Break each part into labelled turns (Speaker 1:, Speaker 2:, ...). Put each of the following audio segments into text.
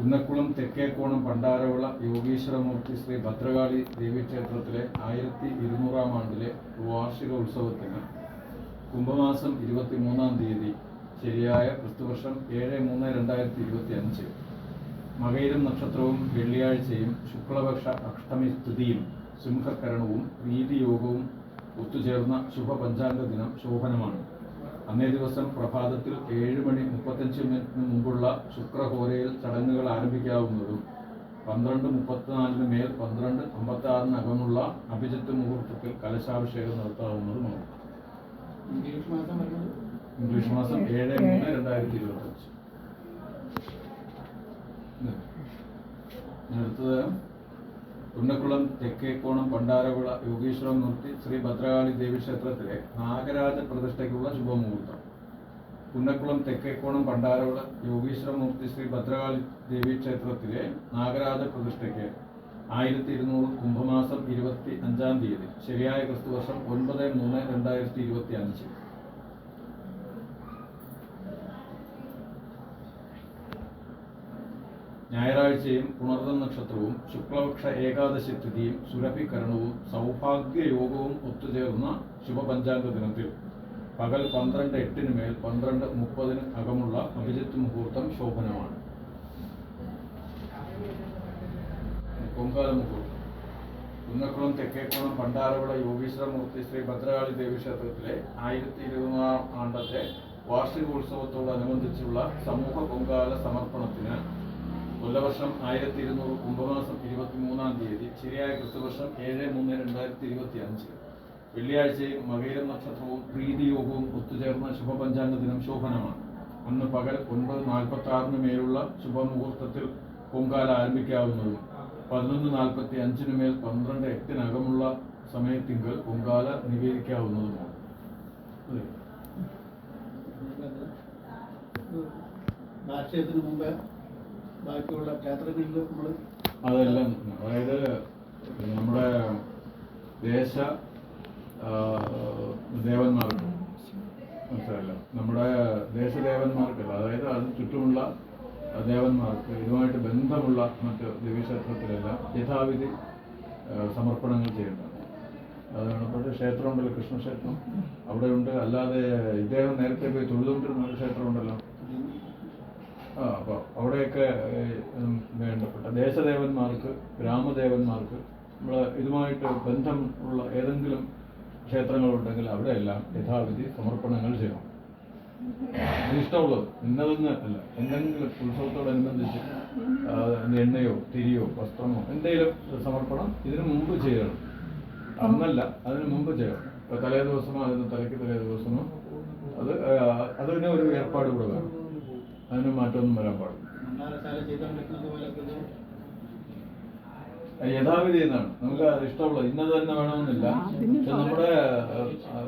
Speaker 1: കുന്നക്കുളം തെക്കേക്കോണം പണ്ടാരവിള യോഗീശ്വരമൂർത്തി ശ്രീ ഭദ്രകാളി ദേവീക്ഷേത്രത്തിലെ 1200-ാം ആണ്ടിലെ വാർഷിക ഉത്സവത്തിന് കുംഭമാസം 23-ാം തീയതി ശരിയായ ക്രിസ്തുവർഷം 7/3/2025 മകയിരം നക്ഷത്രവും വെള്ളിയാഴ്ചയും ശുക്ലപക്ഷ അഷ്ടമി തിഥിയും സിംഹകരണവും പ്രീതിയോഗവും ഒത്തുചേർന്ന ശുഭപഞ്ചാംഗ ദിനം ശോഭനമാണ്. അന്നേ ദിവസം പ്രഭാതത്തിൽ 7:35 മുമ്പുള്ള ശുക്രഹോരയിൽ ചടങ്ങുകൾ ആരംഭിക്കാവുന്നതും 12:34 മേൽ 12:56 അകമുള്ള അഭിജിത്ത് മുഹൂർത്തത്തിൽ കലശാഭിഷേകം നടത്താവുന്നതുമാണ്. ഇംഗ്ലീഷ് മാസം 7/3/2025. അടുത്തത് കുന്നക്കുളം തെക്കേക്കോണം പണ്ടാരവിള യോഗീശ്വരമൂർത്തി ശ്രീ ഭദ്രകാളി ദേവീക്ഷേത്രത്തിലെ നാഗരാജ പ്രതിഷ്ഠയ്ക്കുള്ള ശുഭമുഹൂർത്തം. കുന്നക്കുളം തെക്കേക്കോണം പണ്ടാരവിള യോഗീശ്വരമൂർത്തി ശ്രീ ഭദ്രകാളി ദേവീക്ഷേത്രത്തിലെ നാഗരാജ പ്രതിഷ്ഠയ്ക്ക് 1200 കുംഭമാസം 25-ാം തീയതി ശരിയായ ക്രിസ്തുവർഷം 9/3/2025 ഞായറാഴ്ചയും പുണർദം നക്ഷത്രവും ശുക്ലപക്ഷ ഏകാദശി തിഥിയും സുരഭികരണവും സൗഭാഗ്യയോഗവും ഒത്തുചേർന്ന ശുഭപഞ്ചാംഗ ദിനത്തിൽ പകൽ 12:08 മേൽ 12:30 അകമുള്ള അഭിജിത്ത് മുഹൂർത്തം ശോഭനമാണ്. പൊങ്കാല മുഹൂർത്തം. കുന്നക്കുളം തെക്കേക്കോണം പണ്ടാരവിള യോഗീശ്വരമൂർത്തി ശ്രീ ഭദ്രകാളി ദേവീക്ഷേത്രത്തിലെ 1200-ാം ആണ്ടത്തെ വാർഷികോത്സവത്തോടനുബന്ധിച്ചുള്ള സമൂഹ പൊങ്കാല സമർപ്പണത്തിന് കൊല്ലവർഷം 1200 കുംഭമാസം 23-ാം തീയതി ശരിയായ ക്രിസ്തുവർഷം 7/3/2025 വെള്ളിയാഴ്ചയും മകയിരം നക്ഷത്രവും പ്രീതിയോഗവും ഒത്തുചേർന്ന ശുഭപഞ്ചാംഗ ദിനം ശോഭനമാണ്. അന്ന് പകൽ 9:46 മേലുള്ള ശുഭമുഹൂർത്തത്തിൽ പൊങ്കാല ആരംഭിക്കാവുന്നതും 11:45 മേൽ 12:08 അകമുള്ള സമയത്തിങ്കൽ പൊങ്കാല നിവേദിക്കാവുന്നതുമാണ്.
Speaker 2: രാഷ്ട്രീയത്തിന് മുമ്പ് ബാക്കിയുള്ള ക്ഷേത്രങ്ങളിൽ നമ്മൾ
Speaker 1: അതെല്ലാം, അതായത് നമ്മുടെ ദേശ ദേവന്മാർക്ക് മനസ്സിലല്ല, നമ്മുടെ ദേശദേവന്മാർക്കല്ല, അതായത് അത് ചുറ്റുമുള്ള ദേവന്മാർക്ക് ഇതുമായിട്ട് ബന്ധമുള്ള മറ്റ് ദേവീക്ഷേത്രത്തിലെല്ലാം യഥാവിധി സമർപ്പണങ്ങൾ ചെയ്യേണ്ടതാണ്. അതാണ് ഇപ്പോഴത്തെ ക്ഷേത്രമുണ്ടല്ലോ, കൃഷ്ണക്ഷേത്രം അവിടെയുണ്ട്. അല്ലാതെ ഇദ്ദേഹം നേരത്തെ പോയി തൊഴുതുകൊണ്ടിരുന്ന ഒരു ക്ഷേത്രമുണ്ടല്ലോ, അപ്പോൾ അവിടെയൊക്കെ വേണ്ടപ്പെട്ട ദേശദേവന്മാർക്ക്, ഗ്രാമദേവന്മാർക്ക് നമ്മൾ ഇതുമായിട്ട് ബന്ധമുള്ള ഏതെങ്കിലും ക്ഷേത്രങ്ങളുണ്ടെങ്കിൽ അവിടെയെല്ലാം യഥാവിധി സമർപ്പണങ്ങൾ ചെയ്യണം. ഇഷ്ടമുള്ളത് ഇന്നതെന്ന് അല്ല, എന്തെങ്കിലും ഉത്സവത്തോടനുബന്ധിച്ച് എണ്ണയോ തിരിയോ വസ്ത്രമോ എന്തെങ്കിലും സമർപ്പണം ഇതിനു മുമ്പ് ചെയ്യണം. അന്നല്ല, അതിനു മുമ്പ് ചെയ്യണം. ഇപ്പോൾ തലേ ദിവസമോ അതിന് തലയ്ക്ക് തലേ ദിവസമോ അതിന് ഒരു ഏർപ്പാട് കൂടെ വേണം. അതിന് മാറ്റമൊന്നും വരാൻ പാടില്ല. യഥാവിധി എന്നാണ് നമുക്ക് ഇഷ്ടമുള്ളത്, ഇന്നത് തന്നെ വേണമെന്നില്ല. പക്ഷെ നമ്മുടെ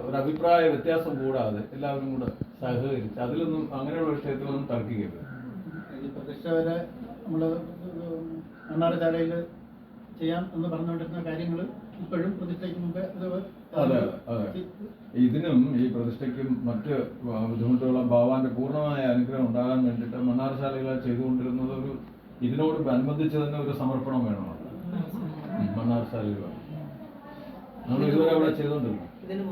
Speaker 1: ഒരു അഭിപ്രായ വ്യത്യാസം കൂടാതെ എല്ലാവരും കൂടെ സഹകരിച്ച് അതിലൊന്നും അങ്ങനെയുള്ള വിഷയത്തിലൊന്നും തർക്കിക്കരുത്.
Speaker 2: പ്രതിഷ്ഠ വരെ നമ്മൾ മണ്ണാറശാലയിൽ ചെയ്യാം എന്ന് പറഞ്ഞുകൊണ്ടിരുന്ന കാര്യങ്ങൾ ഇപ്പോഴും പ്രതിഷ്ഠയ്ക്ക് മുമ്പേ
Speaker 1: അതെ അതെ ഇതിനും ഈ പ്രതിഷ്ഠയ്ക്കും മറ്റ് ബുദ്ധിമുട്ടുകളും ഭഗവാന്റെ പൂർണ്ണമായ അനുഗ്രഹം ഉണ്ടാകാൻ വേണ്ടിയിട്ട് മണ്ണാറശാലകളെ ചെയ്തുകൊണ്ടിരുന്നത് ഒരു ഇതിനോട് അനുബന്ധിച്ച് തന്നെ ഒരു സമർപ്പണം വേണമല്ലോ. മണ്ണാറശാലകൾ നമ്മൾ ഇതുവരെ അവിടെ ചെയ്തോണ്ടിരുന്നു, അതിനു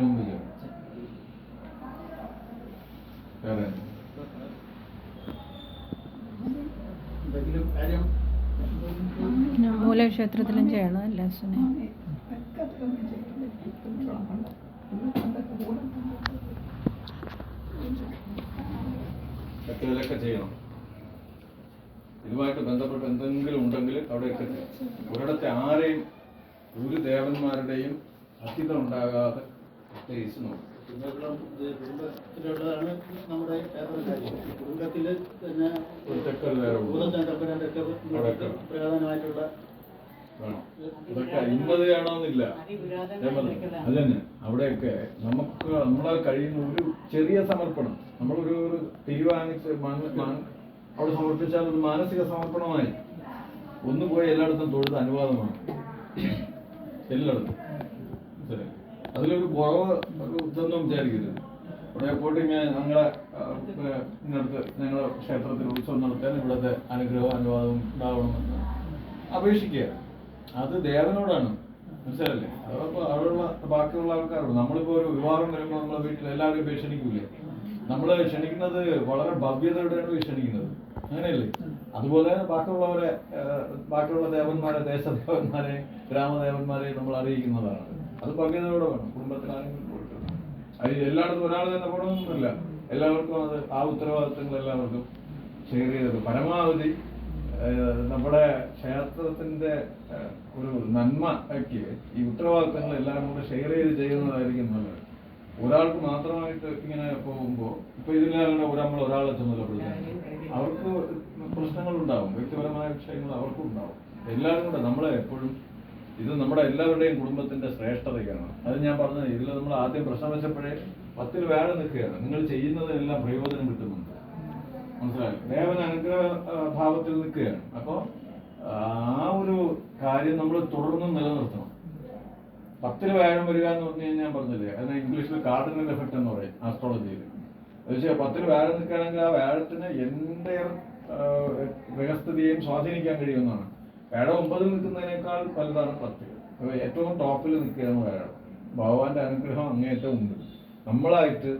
Speaker 1: മുമ്പ് ചെയ്യണം. വേറെ
Speaker 2: എന്തെങ്കിലും കാര്യം
Speaker 3: മൂലക്ഷേത്രത്തിലും ചെയ്യണം അല്ലേ?
Speaker 1: ഇതിലൊക്കെ ചെയ്യണം. ഇതുമായിട്ട് ബന്ധപ്പെട്ട് എന്തെങ്കിലും ഉണ്ടെങ്കിൽ അവിടെയൊക്കെ ചെയ്യണം. ഒരിടത്തെ ആരെയും ഒരു ദേവന്മാരുടെയും അധികം ഉണ്ടാകാതെ പ്രത്യേകിച്ച് നോക്കും.
Speaker 2: കുടുംബത്തിലുള്ളതാണ് നമ്മുടെ കുടുംബത്തിൽ തന്നെ പ്രധാനമായിട്ടുള്ള
Speaker 1: ഇതൊക്കെ ഇന്നത് വേണമെന്നില്ല. അത് തന്നെ അവിടെയൊക്കെ നമുക്ക് നമ്മളെ കഴിയുന്ന ഒരു ചെറിയ സമർപ്പണം, നമ്മളൊരു തിരുവാങ്ങിച്ച് അവിടെ സമർപ്പിച്ചാൽ അത് മാനസിക സമർപ്പണമായി ഒന്ന് പോയി എല്ലായിടത്തും തൊഴുത് അനുവാദമാണ് എല്ലായിടത്തും. അതിലൊരു കുറവ് ഒരു ഇതൊന്നും വിചാരിക്കരുത്. അവിടെ പോയിട്ട് ഇങ്ങനെ ഞങ്ങളെ ഇങ്ങനടുത്ത് ഞങ്ങളുടെ ക്ഷേത്രത്തിൽ ഉത്സവം നടത്താൻ ഇവിടുത്തെ അനുഗ്രഹവും അനുവാദവും ഉണ്ടാവണമെന്ന് അപേക്ഷിക്കുക. അത് ദേവനോടാണ്, മനസ്സിലല്ലേ? അതപ്പോൾ അവിടെയുള്ള ബാക്കിയുള്ള ആൾക്കാരോട്. നമ്മളിപ്പോൾ ഒരു വിവാഹം വരുമ്പോൾ നമ്മളെ വീട്ടിൽ എല്ലാവരും പോയി ക്ഷണിക്കൂലേ? നമ്മൾ ക്ഷണിക്കുന്നത് വളരെ ഭവ്യതയോടെയാണ് ക്ഷണിക്കുന്നത്, അങ്ങനെയല്ലേ? അതുപോലെ ബാക്കിയുള്ളവരെ, ബാക്കിയുള്ള ദേവന്മാരെ, ദേശദേവന്മാരെ, ഗ്രാമദേവന്മാരെ നമ്മൾ അറിയിക്കുന്നതാണ്. അത് ഭവ്യതയോടെ വേണം. കുടുംബത്തിൽ ആരെങ്കിലും പോയിട്ട് അത് എല്ലായിടത്തും ഒരാൾ തന്നെ പോകണമെന്നില്ല. എല്ലാവർക്കും അത് ആ ഉത്തരവാദിത്തങ്ങൾ എല്ലാവർക്കും ഷെയർ ചെയ്തത് പരമാവധി നമ്മുടെ ക്ഷേത്രത്തിന്റെ ഒരു നന്മയ്ക്ക് ഈ ഉത്തരവാദിത്തങ്ങൾ എല്ലാവരും കൂടെ ഷെയർ ചെയ്ത് ചെയ്യുന്നതായിരിക്കും നല്ലത്. ഒരാൾക്ക് മാത്രമായിട്ട് ഇങ്ങനെ പോകുമ്പോൾ ഇപ്പൊ ഇതിലാണ് നമ്മൾ ഒരാളെ ചുമതലപ്പെടുത്താൻ, അവർക്ക് പ്രശ്നങ്ങളുണ്ടാവും, വ്യക്തിപരമായ വിഷയങ്ങൾ അവർക്കും ഉണ്ടാവും. എല്ലാവരും കൂടെ നമ്മളെ എപ്പോഴും ഇത് നമ്മുടെ എല്ലാവരുടെയും കുടുംബത്തിന്റെ ശ്രേഷ്ഠതയാണ്. അത് ഞാൻ പറഞ്ഞത്. ഇതിൽ നമ്മൾ ആദ്യം പ്രശ്നം വെച്ചപ്പോഴേ 10 വേറെ നിൽക്കുകയാണ്. നിങ്ങൾ ചെയ്യുന്നതെല്ലാം പ്രയോജനം കിട്ടുന്നുണ്ട്, മനസ്സിലായി? ദേവൻ അനുഗ്രഹ ഭാവത്തിൽ നിൽക്കുകയാണ്. അപ്പോൾ ആ ഒരു കാര്യം നമ്മൾ തുടർന്ന് നിലനിർത്തണം. 10 വ്യാഴം വരിക എന്ന് പറഞ്ഞു കഴിഞ്ഞാൽ ഞാൻ പറഞ്ഞില്ലേ, അതിന് ഇംഗ്ലീഷിൽ കാർഡിനൽ എഫക്ട് എന്ന് പറയും ആസ്ട്രോളജിയിൽ. പക്ഷേ 10 വ്യാഴം നിൽക്കുകയാണെങ്കിൽ ആ വ്യാഴത്തിന് എൻ്റെ ഗ്രഹസ്ഥിതിയെയും സ്വാധീനിക്കാൻ കഴിയുമെന്നാണ്. വ്യാഴം 9 നിൽക്കുന്നതിനേക്കാൾ വലുതാണ് 10. ഏറ്റവും ടോപ്പിൽ നിൽക്കുകയാണ് വ്യാഴം. ഭഗവാന്റെ അനുഗ്രഹം അങ്ങേറ്റം ഉണ്ട്. നമ്മളായിട്ട്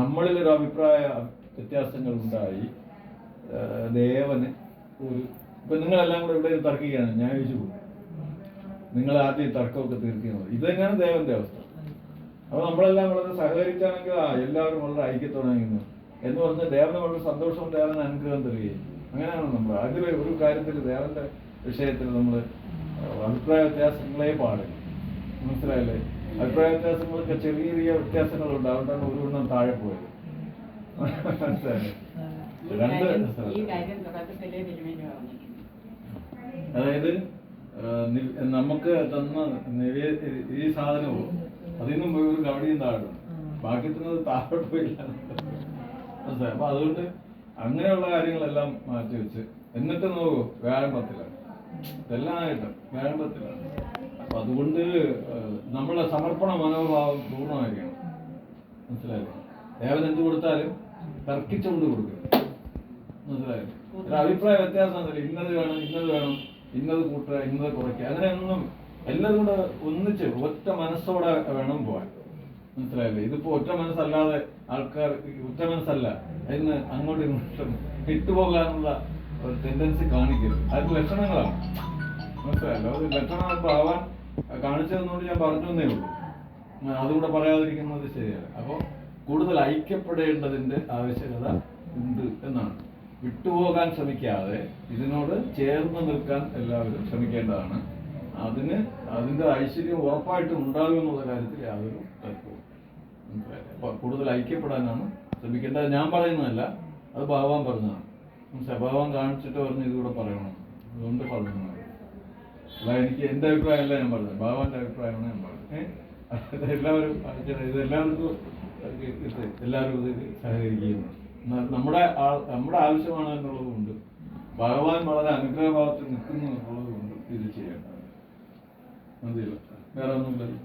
Speaker 1: നമ്മളിലൊരു അഭിപ്രായ വ്യത്യാസങ്ങൾ ഉണ്ടായി ദേവന് ഒരു ഇപ്പൊ നിങ്ങളെല്ലാം കൂടെ ഇവിടെ തർക്കിക്കുകയാണ്, ഞാൻ ചോദിച്ചു പോകും. നിങ്ങൾ ആദ്യം തർക്കമൊക്കെ തീർക്കുന്നത് ഇത് തന്നെയാണ് ദേവന്റെ അവസ്ഥ. അപ്പൊ നമ്മളെല്ലാം വളരെ സഹകരിച്ചാണെങ്കിൽ എല്ലാവരും വളരെ ഐക്യത്തോടെ നീങ്ങുന്നു എന്ന് പറഞ്ഞ് ദേവന് വളരെ സന്തോഷവും ദേവന് അനുഗ്രഹം തരികയും അങ്ങനെയാണ് നമ്മൾ. അതിൽ ഒരു കാര്യത്തിൽ ദേവന്റെ വിഷയത്തിൽ നമ്മൾ അഭിപ്രായ വ്യത്യാസങ്ങളെ പാടില്ല, മനസ്സിലായില്ലേ? അഭിപ്രായ വ്യത്യാസങ്ങളൊക്കെ ചെറിയ ചെറിയ വ്യത്യാസങ്ങളുണ്ട്, അതുകൊണ്ടാണ് ഒരു എണ്ണം താഴെ പോയത്, മനസ്സിലായില്ലേ? അതായത് നമുക്ക് തന്ന ഈ സാധനവും അതിന്നും പോയി ഒരു കവടിയും താഴും, ബാക്കി തന്നത് താഴോട്ട് പോയില്ല, മനസ്സിലായി? അപ്പൊ അതുകൊണ്ട് അങ്ങനെയുള്ള കാര്യങ്ങളെല്ലാം മാറ്റി വെച്ച് എന്നിട്ട് നോക്കൂ വ്യാഴം 10-ലാണ്, ഇതെല്ലാം ആയിട്ട് വ്യാഴം 10-ലാണ്. അപ്പൊ അതുകൊണ്ട് നമ്മളെ സമർപ്പണ മനോഭാവം പൂർണ്ണമായിരിക്കണം, മനസ്സിലായില്ലേ? ദേവൻ എന്ത് കൊടുത്താലും തർക്കിച്ചുകൊണ്ട് കൊടുക്കുക, മനസ്സിലായില്ലേ? ഒരു അഭിപ്രായ വ്യത്യാസം എന്നല്ല, ഇന്നത് വേണം ഇന്നത് വേണം, ഇന്നത് കൂട്ടുക ഇന്നത് കുറയ്ക്കുക, അങ്ങനെയൊന്നും എല്ലാവരും കൂടെ ഒന്നിച്ച് ഒറ്റ മനസ്സോടെ വേണം പോവാൻ, മനസ്സിലായില്ലേ? ഇതിപ്പോ ഒറ്റ മനസ്സല്ലാതെ ആൾക്കാർ ഒറ്റ മനസ്സല്ല എന്ന് അങ്ങോട്ടും ഇങ്ങോട്ടും വിട്ടുപോകാനുള്ള ഒരു ടെൻഡൻസി കാണിക്കരുത്. അത് ലക്ഷണങ്ങളാണ്, മനസ്സിലായല്ലോ? അത് ലക്ഷണം ഇപ്പൊ ആവാൻ കാണിച്ചതെന്നുകൊണ്ട് ഞാൻ പറഞ്ഞു എന്നേ ഉള്ളൂ, അതുകൂടെ പറയാതിരിക്കുന്നത് ശരിയല്ല. അപ്പോൾ കൂടുതൽ ഐക്യപ്പെടേണ്ടതിന്റെ ആവശ്യകത ഉണ്ട് എന്നാണ്. വിട്ടുപോകാൻ ശ്രമിക്കാതെ ഇതിനോട് ചേർന്ന് നിൽക്കാൻ എല്ലാവരും ശ്രമിക്കേണ്ടതാണ്. അതിന്റെ ഐശ്വര്യം ഉറപ്പായിട്ടും ഉണ്ടാകുമെന്നുള്ള കാര്യത്തിൽ യാതൊരു തർക്കവും. അപ്പൊ കൂടുതൽ ഐക്യപ്പെടാനാണ് ശ്രമിക്കേണ്ടത്. ഞാൻ പറയുന്നതല്ല, അത് ഭഗവാൻ പറഞ്ഞതാണ്. ഭഗവാൻ കാണിച്ചിട്ട് പറഞ്ഞ് ഇതുകൂടെ പറയണം, അതുകൊണ്ട് പറഞ്ഞതാണ്. അല്ല എനിക്ക് എന്റെ അഭിപ്രായമല്ല ഞാൻ പറഞ്ഞത്, ഭഗവാന്റെ അഭിപ്രായമാണ് ഞാൻ പറഞ്ഞത്. എല്ലാവരും എല്ലാവരും ഇത് സഹകരിക്കുന്നു. നമ്മുടെ ആവശ്യമാണ് എന്നുള്ളത് കൊണ്ട്, ഭഗവാൻ വളരെ അനുഗ്രഹഭാവത്തിൽ നിൽക്കുന്നു എന്നുള്ളത് കൊണ്ട് ഇത് ചെയ്യേണ്ടത്. മതിയല്ലോ, വേറെ ഒന്നുമില്ലല്ലോ.